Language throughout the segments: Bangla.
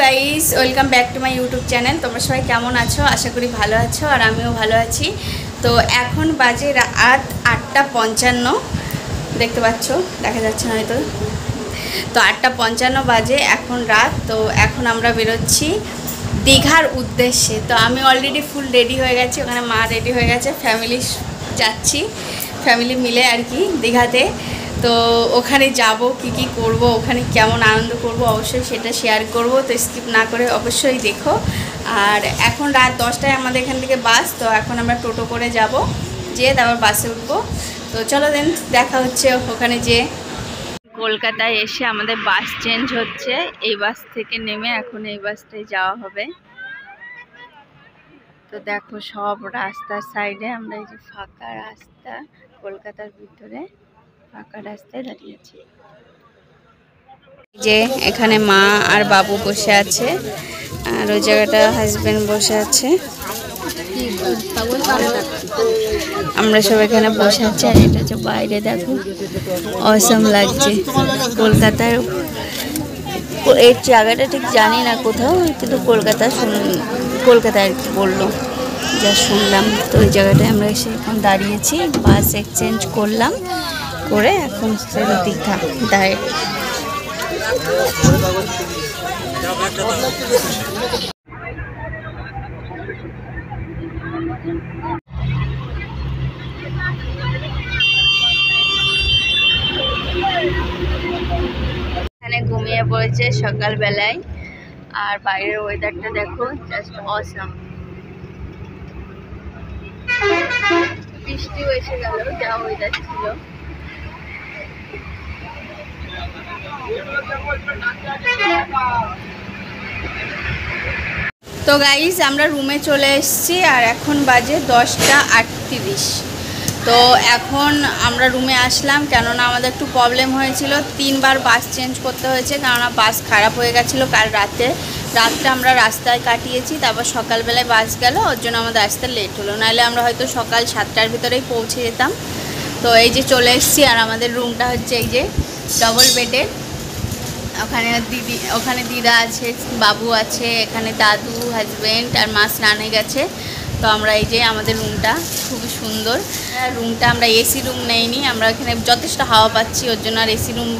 Guys, welcome back to my YouTube channel. তোমরা সবাই কেমন আছো? আশা করি ভালো আছো, আর আমিও ভালো আছি। তো এখন বাজে রাত 8:55, দেখতে পাচ্ছ, দেখা যাচ্ছে না হয়তো। তো 8:55 বাজে এখন রাত। তো এখন আমরা বেরোচ্ছি দীঘার উদ্দেশ্যে। তো আমি অলরেডি ফুল রেডি হয়ে গেছি, ওখানে মা রেডি হয়ে গেছে, ফ্যামিলি যাচ্ছি, ফ্যামিলি মিলে আর কি দীঘাতে। তো ওখানে যাব, কি করব, ওখানে কেমন আনন্দ করব, অবশ্যই সেটা শেয়ার করব। তো স্কিপ না করে অবশ্যই দেখো। আর এখন রাত 10টায় আমাদের এখান থেকে বাস, তো এখন আমরা টোটো করে যাব, যেয়ে তারপর বাসে উঠবো। তো চলো দেন, দেখা হচ্ছে ওখানে যেয়ে। কলকাতায় এসে আমাদের বাস চেঞ্জ হচ্ছে, এই বাস থেকে নেমে এখন এই বাসটায় যাওয়া হবে। তো দেখো সব রাস্তার সাইডে আমরা, এই যে ফাঁকা রাস্তা, কলকাতার ভিতরে ফাঁকা রাস্তায় দাঁড়িয়েছি। যে এখানে মা আর বাবু বসে আছে, আর ওই জায়গাটা হাজবেন্ড বসে আছে, আমরা সব এখানে বসে আছি। আর এটা হচ্ছে বাইরে, দেখো অসম লাগছে। কলকাতার এই জায়গাটা ঠিক জানি না কোথাও, কিন্তু কলকাতায় আর কি বললো, যা শুনলাম। তো ওই জায়গাটায় আমরা এসে এখন দাঁড়িয়েছি, বাস এক্সচেঞ্জ করলাম, করে এখন দীঘা ডাইরেক্ট। এখানে ঘুমিয়ে পড়েছে সকালবেলায়, আর বাইরের ওয়েদারটা দেখো, জাস্ট অসাম। বৃষ্টিও এসে গেল, যা ওয়েদার ছিল। তো গাইস, আমরা রুমে চলে এসেছি, আর এখন বাজে 10:38। তো এখন আমরা রুমে আসলাম, কেননা আমাদের একটু প্রবলেম হয়েছিল, 3বার বাস চেঞ্জ করতে হয়েছে, কেননা বাস খারাপ হয়ে গেছিলো কাল রাতটা আমরা রাস্তায় কাটিয়েছি, তারপর সকালবেলায় বাস গেল, ওর জন্য আমাদের আসতে লেট হলো, নাহলে আমরা হয়তো সকাল 7টার ভিতরেই পৌঁছে যেতাম। তো এই যে চলে এসেছি, আর আমাদের রুমটা হচ্ছে এই যে ডবল বেডের। ওখানে দিদা আছে, বাবু আছে, এখানে দাদু, হাজব্যান্ড আর মা স্নানে গেছে। তো আমরা এই যে আমাদের রুমটা খুবই সুন্দর। রুমটা আমরা এসি রুম নেইনি, আমরা এখানে যথেষ্ট হাওয়া পাচ্ছি, ওর জন্য আর এসি রুম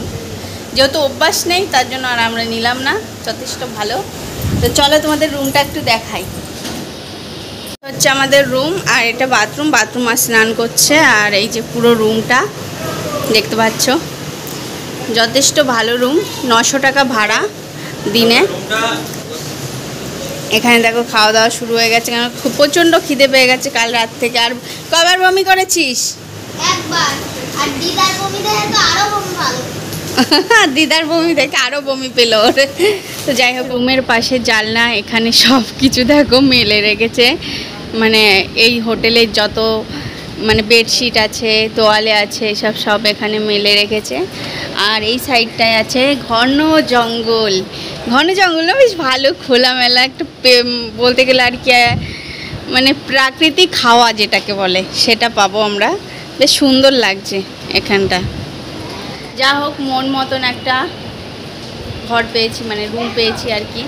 যেহেতু অভ্যাস নেই, তার জন্য আর আমরা নিলাম না, যথেষ্ট ভালো। তো চলো তোমাদের রুমটা একটু দেখাই। হচ্ছে আমাদের রুম, আর এটা বাথরুম আর স্নান করছে। আর এই যে পুরো রুমটা দেখতে পাচ্ছ, যথেষ্ট ভালো রুম, 900 টাকা ভাড়া দিনে। এখানে দেখো খাওয়া দাওয়া শুরু হয়ে গেছে, কারণ খুব প্রচণ্ড খিদে পেয়ে গেছে কাল রাত থেকে। আর কবার বমি করেছিস? একবার। আর দিদার বমি দেখে তো আরো বমি ভালো। দিদার বমি দেখে আরো বমি পেল ওর। তো যাই হোক, রুমের পাশে জানলা, এখানে সব কিছু দেখো মেলে রেখেছে, মানে এই হোটেলের যত মানে বেডশিট আছে, তোয়ালে আছে, সব এখানে মেলে রেখেছে। আর এই সাইডটায় আছে ঘন জঙ্গল না, বেশ ভালো খোলামেলা একটা বলতে গেলে আর কি, মানে প্রাকৃতিক হাওয়া যেটাকে বলে সেটা পাবো আমরা, বেশ সুন্দর লাগছে এখানটা। যা হোক, মন মতন একটা ঘর পেয়েছি, মানে রুম পেয়েছি আর কি,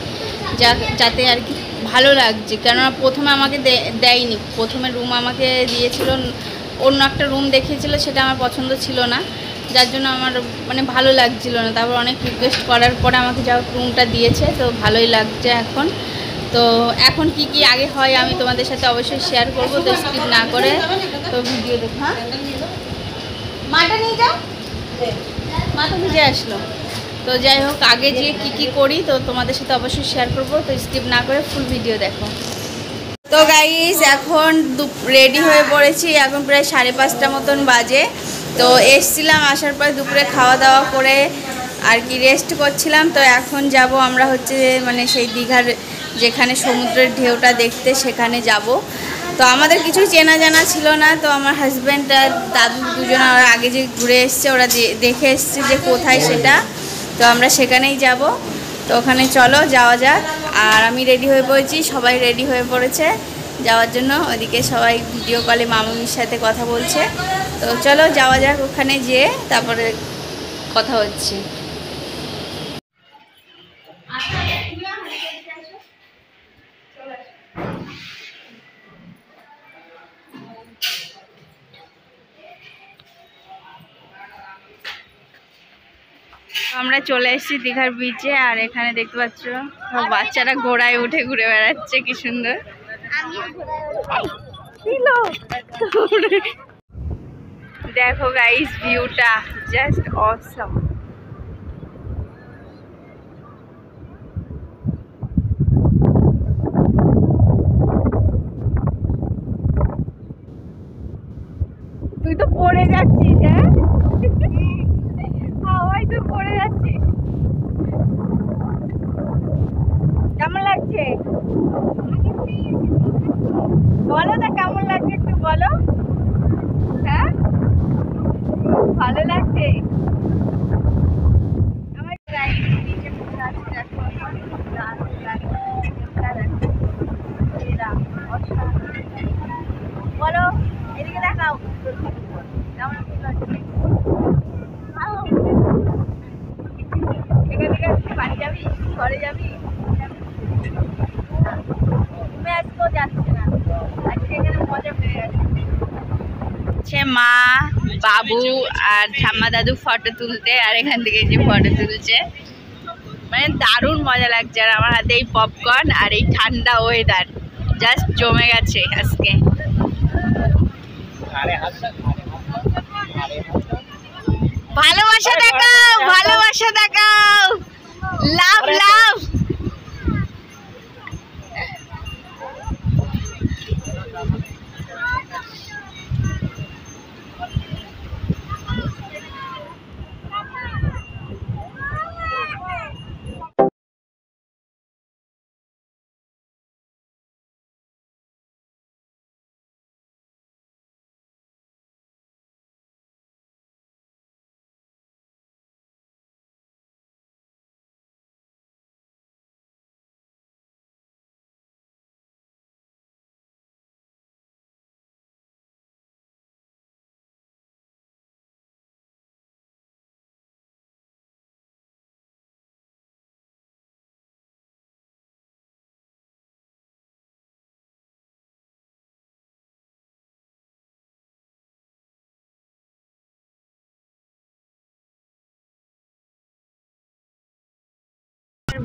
যাতে আর কি ভালো লাগছে। কেননা প্রথমে আমাকে দেয়নি, প্রথমে রুম আমাকে দিয়েছিল, অন্য একটা রুম দেখিয়েছিল, সেটা আমার পছন্দ ছিল না, যার জন্য আমার মানে ভালো লাগছিল না। তারপর অনেক রিকোয়েস্ট করার পরে আমাকে যা রুমটা দিয়েছে, তো ভালোই লাগছে এখন। তো এখন কি আগে হয় আমি তোমাদের সাথে অবশ্যই শেয়ার করব, তো স্কিপ না করে তো ভিডিও দেখো। হ্যাঁ, মাটা নিয়ে যাও, মা তো ভিজে আসলো। তো যাই হোক, আগে যে কি করি তো তোমাদের সাথে অবশ্যই শেয়ার করব, তো স্কিপ না করে ফুল ভিডিও দেখো। তো গাইস, এখন রেডি হয়ে পড়েছি, এখন প্রায় 5:30 মতন বাজে। তো এসছিলাম, আসার পর দুপুরে খাওয়া দাওয়া করে আর কি রেস্ট করছিলাম। তো এখন যাব আমরা হচ্ছে মানে সেই দীঘার যেখানে সমুদ্রের ঢেউটা দেখতে, সেখানে যাব। তো আমাদের কিছু চেনা জানা ছিল না, তো আমার হাজব্যান্ড আর দাদু দুজন আগে যে ঘুরে এসছে, ওরা দেখে এসছে যে কোথায় সেটা, তো আমরা সেখানেই যাব। তো ওখানে চলো যাওয়া যাক। আর আমি রেডি হয়ে পড়েছি, সবাই রেডি হয়ে পড়েছে যাওয়ার জন্য। ওদিকে সবাই ভিডিও কলে মামুনির সাথে কথা বলছে। তো চলো যাওয়া যাক, ওখানে যেয়ে তারপরে কথা হচ্ছে। আমরা চলে এসেছি দীঘার বিচে, আর এখানে দেখতে পাচ্ছ সব বাচ্চারা ঘোড়ায় উঠে ঘুরে বেড়াচ্ছে, কি সুন্দর। দেখো গাইস ভিউটা জাস্ট অসম। তুই তো পড়ে যাচ্ছিস, হ্যাঁ হাওয়ায় তুই পড়ে যাচ্ছিস। কেমন লাগছে বলো না, কেমন লাগছে একটু বলো। হ্যাঁ ভালো লাগছে। আমার গাড়ি নিচে বসে আছে, দেখো বলো, এদিকে দেখাও কেমন লাগছে। এখান থেকে বাড়ি যাবি, ঘরে যাবি? তুমি আজকেও যাচ্ছে না, আজকে এখানে মজা পেয়ে গেছে। মা, বাবু আর ঠাম্মা দাদু ফটো তুলতে, আর এখান থেকে যে ফটো তুলছে, মানে দারুণ মজা লাগছে। আর আমার হাতে এই পপকর্ন আর এই ঠান্ডা ওয়েদার জাস্ট জমে গেছে আজকে। ভালোবাসা দেখাও, ভালোবাসা দেখাও, লাভ লাভ।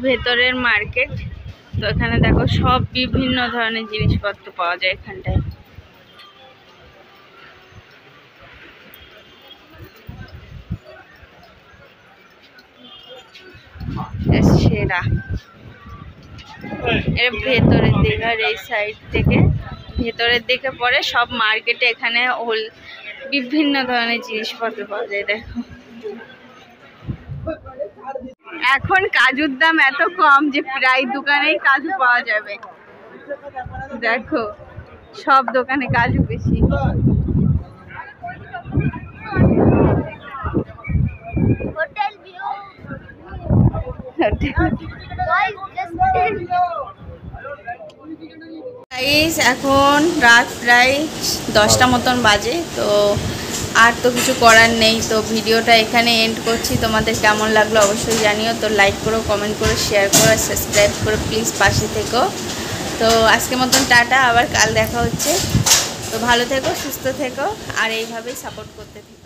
ভেতরের মার্কেট, তো এখানে দেখো সব বিভিন্ন ধরনের জিনিসপত্র পাওয়া যায় এখানটায়। সেরা এর ভেতরের দিকে, আর এই সাইড থেকে ভেতরের দিকে পরে সব মার্কেটে এখানে বিভিন্ন ধরনের জিনিসপত্র পাওয়া যায়। দেখো এখন কাজুর দাম এত কম যে প্রায় দোকানেই কাজু পাওয়া যাবে। দেখো সব দোকানে কাজু বেশি। এখন রাত প্রায় 10টা মতন বাজে, তো আর তো কিছু করার নেই। তো ভিডিওটা এখানে এন্ড করছি। তোমাদের কেমন লাগলো অবশ্যই জানিও। তো লাইক করো, কমেন্ট করো, শেয়ার করো, সাবস্ক্রাইব করো প্লিজ, পাশে থেকো। তো আজকের মতন টাটা, আবার কাল দেখা হচ্ছে। তো ভালো থেকো, সুস্থ থেকো, আর এইভাবেই সাপোর্ট করতে থেকো।